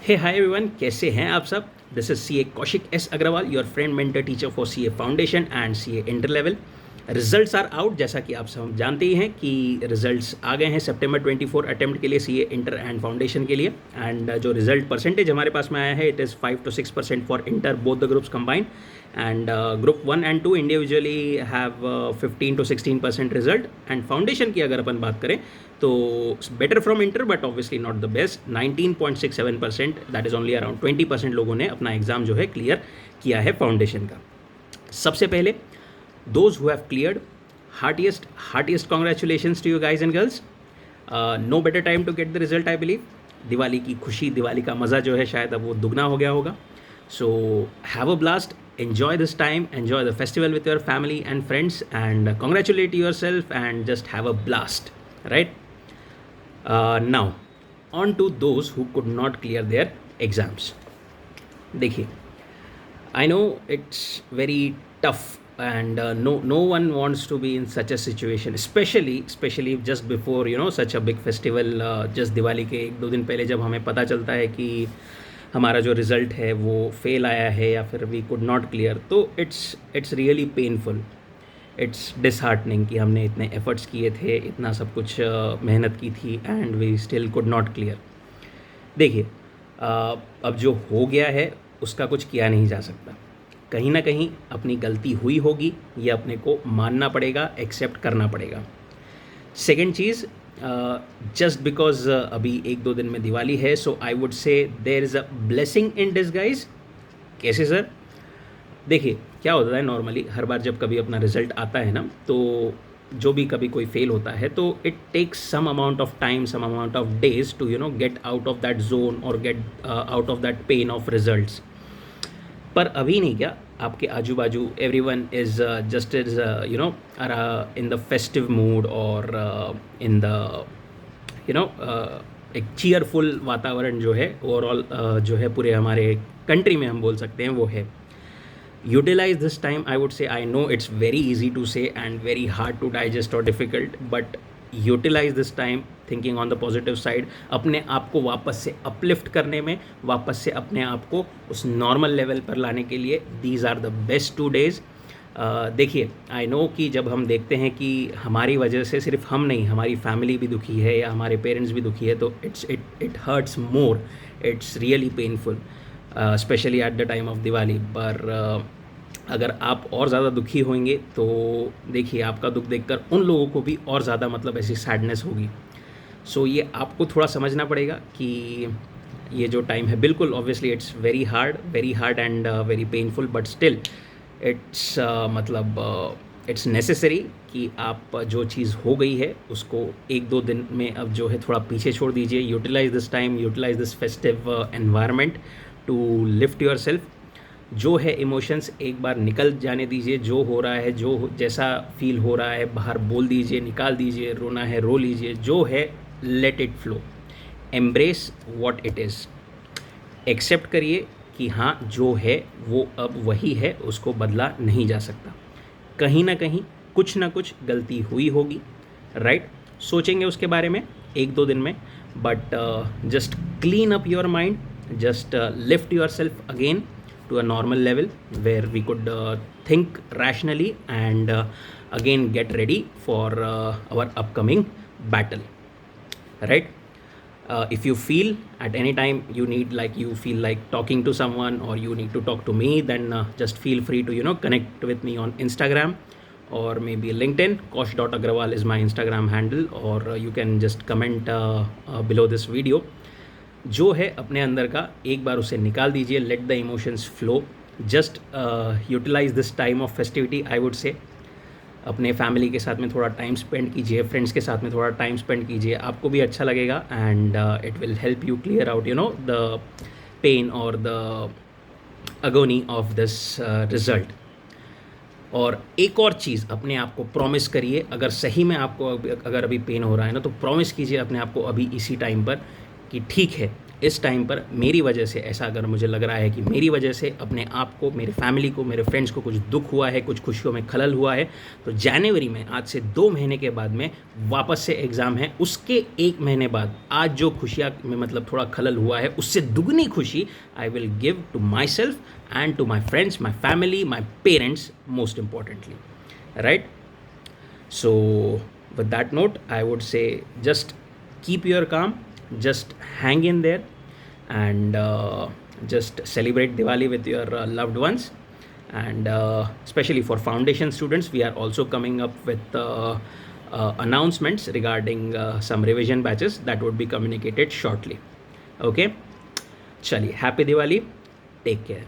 हे hi everyone, कैसे हैं आप सब। This is C A Kaushik S Agarwal, your friend mentor teacher for C A foundation and C A inter level. Results are out. जैसा कि आप सब जानते ही हैं कि रिजल्ट्स आ गए हैं सितंबर 24 अटेम्प्ट के लिए सी ए इंटर एंड फाउंडेशन के लिए। एंड जो रिजल्ट परसेंटेज हमारे पास में आया है, it is 5 to 6% for inter both the groups combined. And group 1 and 2 individually have 15 to 16% result. And foundation की अगर अपन बात करें तो better from inter but obviously not the best. 19.67%, that is only around 20% लोगों ने अपना एग्ज़ाम जो है क्लियर किया है फाउंडेशन का। सबसे पहले those who have cleared, heartiest congratulations to you guys and girls. No better time to get the result I believe. Diwali की खुशी, दिवाली का मज़ा जो है शायद अब वो दुगना हो गया होगा। So have a blast, enjoy this time, enjoy the festival with your family and friends, and congratulate yourself and just have a blast, right? Now on to those who could not clear their exams. देखिए, I know it's very tough and no one wants to be in such a situation, especially just before such a big festival. just Diwali के 1-2 दिन पहले जब हमें पता चलता है कि हमारा जो रिज़ल्ट है वो फेल आया है या फिर वी कुड नॉट क्लियर, तो it's really painful, it's disheartening कि हमने इतने एफर्ट्स किए थे, इतना सब कुछ मेहनत की थी and we still could not clear. देखिए, अब जो हो गया है उसका कुछ किया नहीं जा सकता। कहीं ना कहीं अपनी गलती हुई होगी, ये अपने को मानना पड़ेगा, एक्सेप्ट करना पड़ेगा। सेकेंड चीज़, जस्ट बिकॉज अभी 1-2 दिन में दिवाली है, सो आई वुड से there is a blessing in disguise. कैसे सर? देखिए, क्या होता है नॉर्मली हर बार जब कभी अपना रिजल्ट आता है ना, तो जो भी कभी कोई फेल होता है तो it takes some amount of time, some amount of days to get out of that zone और get out of that pain of results. पर अभी नहीं, क्या आपके आजू बाजू everyone is just is in the festive mood और in the एक चीयरफुल वातावरण जो है ओवरऑल जो है पूरे हमारे कंट्री में हम बोल सकते हैं वो है। Utilize this time, I would say, I know it's very easy to say and very hard to digest और difficult, but utilize this time thinking on the positive side, अपने आप को वापस से अपलिफ्ट करने में, वापस से अपने आप को उस नॉर्मल लेवल पर लाने के लिए these are the best 2 days। देखिए, आई नो कि जब हम देखते हैं कि हमारी वजह से सिर्फ हम नहीं, हमारी फैमिली भी दुखी है या हमारे पेरेंट्स भी दुखी है, तो it hurts more, it's really painful, specially at the time of Diwali. पर अगर आप और ज़्यादा दुखी होंगे तो देखिए, आपका दुख देखकर उन लोगों को भी और ज़्यादा मतलब ऐसी सैडनेस होगी। सो ये आपको थोड़ा समझना पड़ेगा कि ये जो टाइम है, बिल्कुल obviously it's very hard and very painful, but still it's it's necessary कि आप जो चीज़ हो गई है उसको 1-2 दिन में अब जो है थोड़ा पीछे छोड़ दीजिए। Utilise this time, utilise this festive environment to lift yourself. जो है इमोशंस एक बार निकल जाने दीजिए, जो हो रहा है, जैसा फील हो रहा है बाहर बोल दीजिए, निकाल दीजिए, रोना है रो लीजिए, जो है let it flow, embrace what it is, accept करिए कि हाँ जो है वो अब वही है, उसको बदला नहीं जा सकता। कहीं ना कहीं कुछ ना कुछ गलती हुई होगी, राइट? सोचेंगे उसके बारे में 1-2 दिन में, but just clean up your mind, just lift yourself again to a normal level where we could think rationally and again get ready for our upcoming battle, right? If you feel at any time you feel like talking to someone or you need to talk to me, then just feel free to connect with me on Instagram or maybe LinkedIn. Kosh.agrawal is my Instagram handle, or you can just comment below this video। जो है अपने अंदर का एक बार उसे निकाल दीजिए, let the emotions flow, just utilise this time of festivity. I would say अपने फैमिली के साथ में थोड़ा टाइम स्पेंड कीजिए, फ्रेंड्स के साथ में थोड़ा टाइम स्पेंड कीजिए, आपको भी अच्छा लगेगा and it will help you clear out the pain और the agony of this result. और एक और चीज़, अपने आप को प्रॉमिस करिए, अगर सही में आपको अगर अभी पेन हो रहा है ना, तो प्रॉमिस कीजिए अपने आप को अभी इसी टाइम पर कि ठीक है, इस टाइम पर मेरी वजह से, ऐसा अगर मुझे लग रहा है कि मेरी वजह से अपने आप को, मेरे फैमिली को, मेरे फ्रेंड्स को कुछ दुख हुआ है, कुछ खुशियों में खलल हुआ है, तो जनवरी में, आज से 2 महीने के बाद में वापस से एग्ज़ाम है, उसके 1 महीने बाद आज जो खुशियाँ में मतलब थोड़ा खलल हुआ है, उससे दुगनी खुशी I will give to myself and to my friends, my family, my parents most importantly, right? So with that note, I would say just keep your calm, just hang in there, and just celebrate Diwali with your loved ones. And especially for foundation students, we are also coming up with announcements regarding some revision batches that would be communicated shortly. Okay, chali, happy Diwali, take care.